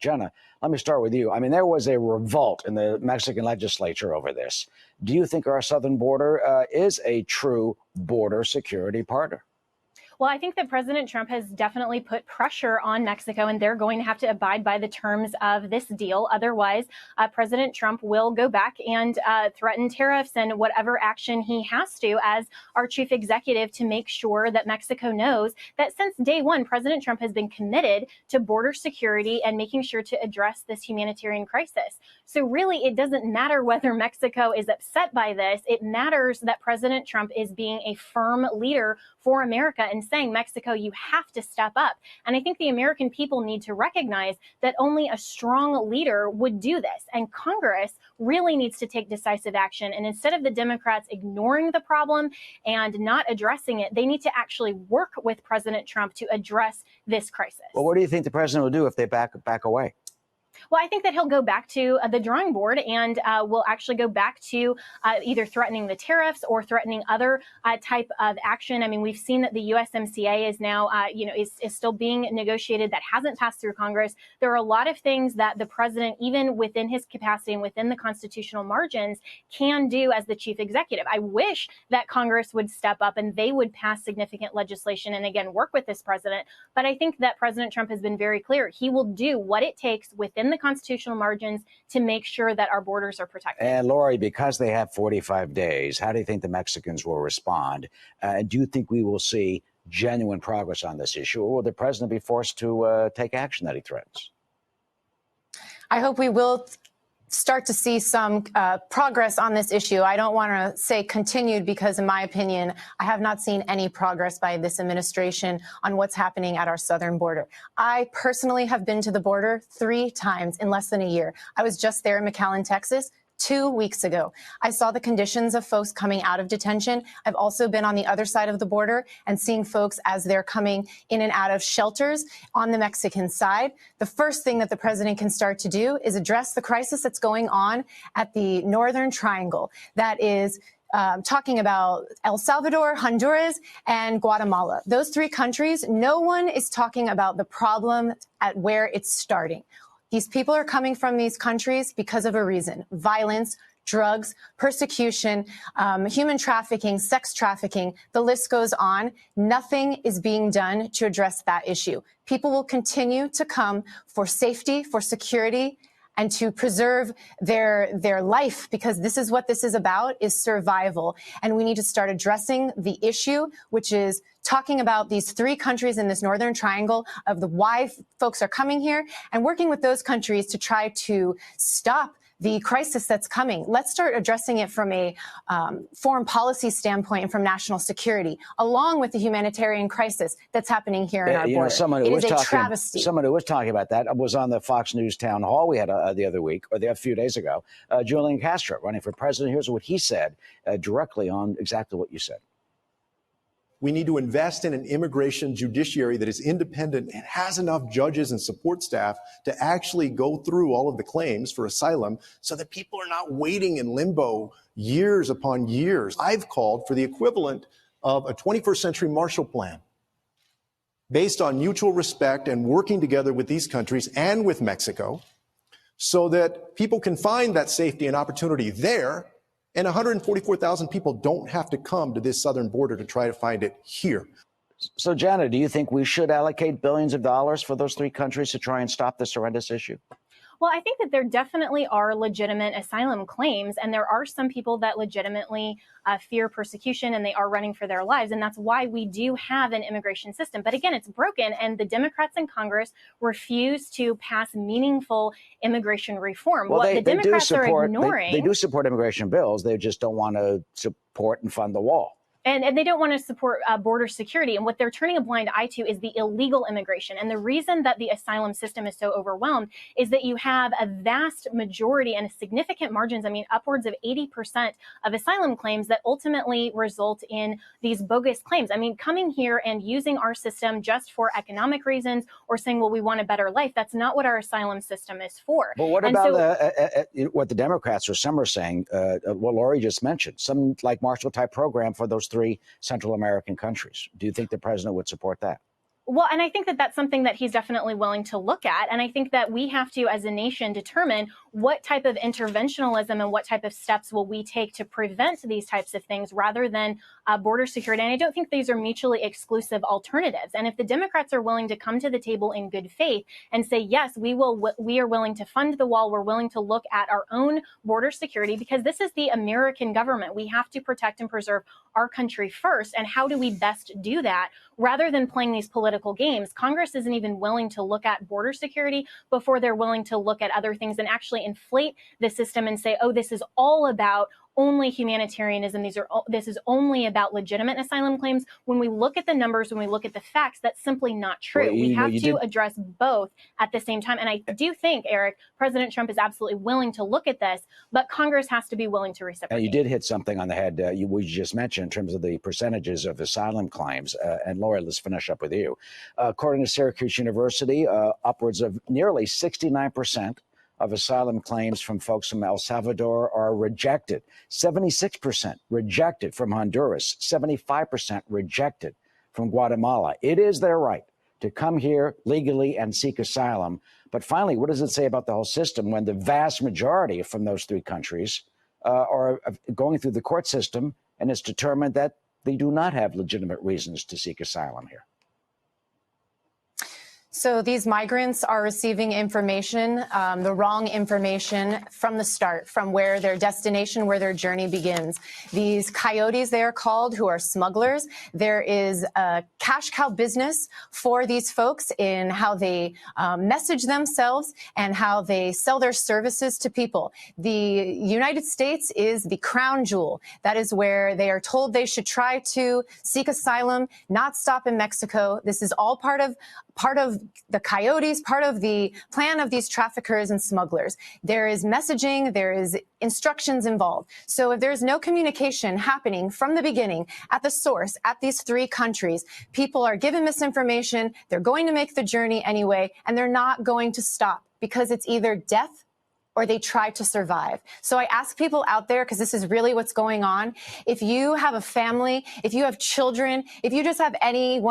Jenna, let me start with you. I mean, there was a revolt in the Mexican legislature over this. Do you think our southern border is a true border security partner? Well, I think that President Trump has definitely put pressure on Mexico, and they're going to have to abide by the terms of this deal. Otherwise, President Trump will go back and threaten tariffs and whatever action he has to as our chief executive to make sure that Mexico knows that since day one, President Trump has been committed to border security and making sure to address this humanitarian crisis. So really, it doesn't matter whether Mexico is upset by this. It matters that President Trump is being a firm leader for America and saying, Mexico, you have to step up. And I think the American people need to recognize that only a strong leader would do this. And Congress really needs to take decisive action. And instead of the Democrats ignoring the problem and not addressing it, they need to actually work with President Trump to address this crisis. Well, what do you think the president will do if they back away? Well, I think that he'll go back to the drawing board and will actually go back to either threatening the tariffs or threatening other type of action. I mean, we've seen that the USMCA is now, is still being negotiated. That hasn't passed through Congress. There are a lot of things that the president, even within his capacity and within the constitutional margins, can do as the chief executive. I wish that Congress would step up and they would pass significant legislation and, again, work with this president. But I think that President Trump has been very clear. He will do what it takes within the constitutional margins to make sure that our borders are protected. And Lori, because they have 45 days, how do you think the Mexicans will respond? Do you think we will see genuine progress on this issue, or will the president be forced to take action that he threatens? I hope we will start to see some progress on this issue. I don't want to say continued because, in my opinion, I have not seen any progress by this administration on what's happening at our southern border. I personally have been to the border 3 times in less than a year. I was just there in McAllen, Texas, 2 weeks ago. I saw the conditions of folks coming out of detention. I've also been on the other side of the border and seeing folks as they're coming in and out of shelters on the Mexican side. The first thing that the president can start to do is address the crisis that's going on at the Northern Triangle. That is talking about El Salvador, Honduras, and Guatemala. Those 3 countries, no one is talking about the problem at where it's starting. These people are coming from these countries because of a reason: violence, drugs, persecution, human trafficking, sex trafficking. The list goes on. Nothing is being done to address that issue. People will continue to come for safety, for security, and to preserve their life, because this is what this is about, is survival. And we need to start addressing the issue, which is talking about these 3 countries in this Northern Triangle, of the why folks are coming here, and working with those countries to try to stop the crisis that's coming. Let's start addressing it from a foreign policy standpoint and from national security, along with the humanitarian crisis that's happening here in our border. It is a travesty. Someone who was talking about that was on the Fox News town hall we had the other week, or a few days ago. Julian Castro, running for president. Here's what he said directly on exactly what you said. We need to invest in an immigration judiciary that is independent and has enough judges and support staff to actually go through all of the claims for asylum, so that people are not waiting in limbo years upon years. I've called for the equivalent of a 21st century Marshall Plan based on mutual respect and working together with these countries and with Mexico, so that people can find that safety and opportunity there. And 144,000 people don't have to come to this southern border to try to find it here. So, Jenna, do you think we should allocate billions of dollars for those 3 countries to try and stop this horrendous issue? Well, I think that there definitely are legitimate asylum claims, and there are some people that legitimately fear persecution, and they are running for their lives. And that's why we do have an immigration system. But again, it's broken, and the Democrats in Congress refuse to pass meaningful immigration reform. Well, what the Democrats are ignoring. They do support immigration bills. They just don't want to support and fund the wall. And they don't want to support border security. And what they're turning a blind eye to is the illegal immigration. And the reason that the asylum system is so overwhelmed is that you have a vast majority and significant margins, I mean, upwards of 80% of asylum claims that ultimately result in these bogus claims. I mean, coming here and using our system just for economic reasons or saying, well, we want a better life, that's not what our asylum system is for. But what about what the Democrats or some are saying, what Lori just mentioned, some like Marshall type program for those 3 Central American countries? Do you think the president would support that? Well, and I think that that's something that he's definitely willing to look at. And I think that we have to, as a nation, determine what type of interventionism and what type of steps will we take to prevent these types of things rather than border security. And I don't think these are mutually exclusive alternatives. And if the Democrats are willing to come to the table in good faith and say, yes, we are willing to fund the wall, we're willing to look at our own border security, because this is the American government. We have to protect and preserve our country first. And how do we best do that? Rather than playing these political games, Congress isn't even willing to look at border security before they're willing to look at other things and actually inflate the system and say, oh, this is all about only humanitarianism. This is only about legitimate asylum claims. When we look at the numbers, when we look at the facts, that's simply not true. Well, we have to address both at the same time. And I do think, Eric, President Trump is absolutely willing to look at this, but Congress has to be willing to reciprocate. And you did hit something on the head we just mentioned in terms of the percentages of asylum claims. And Laura, let's finish up with you. According to Syracuse University, upwards of nearly 69% of asylum claims from folks from El Salvador are rejected. 76% rejected from Honduras. 75% rejected from Guatemala. It is their right to come here legally and seek asylum. But finally, what does it say about the whole system when the vast majority from those three countries are going through the court system and it's determined that they do not have legitimate reasons to seek asylum here? So these migrants are receiving information, the wrong information from the start, from where their destination, where their journey begins. These coyotes, they are called, who are smugglers. There is a cash cow business for these folks in how they message themselves and how they sell their services to people. The United States is the crown jewel. That is where they are told they should try to seek asylum, not stop in Mexico. This is all part of the coyotes, part of the plan of these traffickers and smugglers. There is messaging, there is instructions involved. So if there's no communication happening from the beginning at the source, at these three countries, people are given misinformation, they're going to make the journey anyway, and they're not going to stop because it's either death or they try to survive. So I ask people out there, because this is really what's going on, if you have a family, if you have children, if you just have anyone